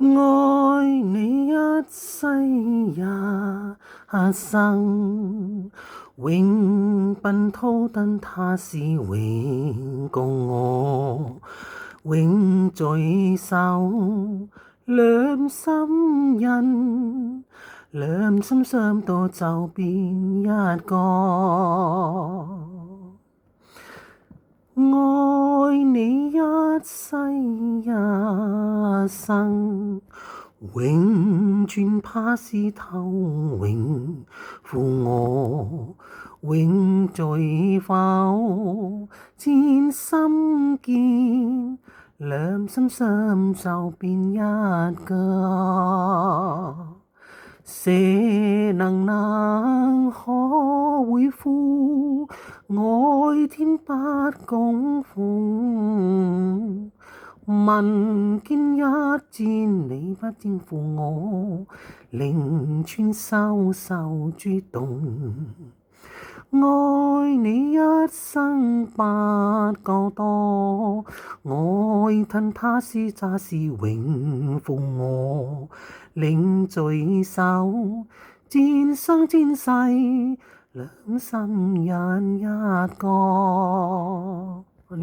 愛你一世一生，永奔滔奔，他是永共我，永聚首，兩心印，兩心相到就變一個。愛你一世一生，永轉怕是頭，永負我，永聚否，千心結，兩心相就變一個。誰能可會負？愛天不共逢。聞見一戰，你不應負我，令穿收受諸動。愛你一生不夠多，愛吞他是詐是永負我，另聚首，戰生戰世，兩心印一個。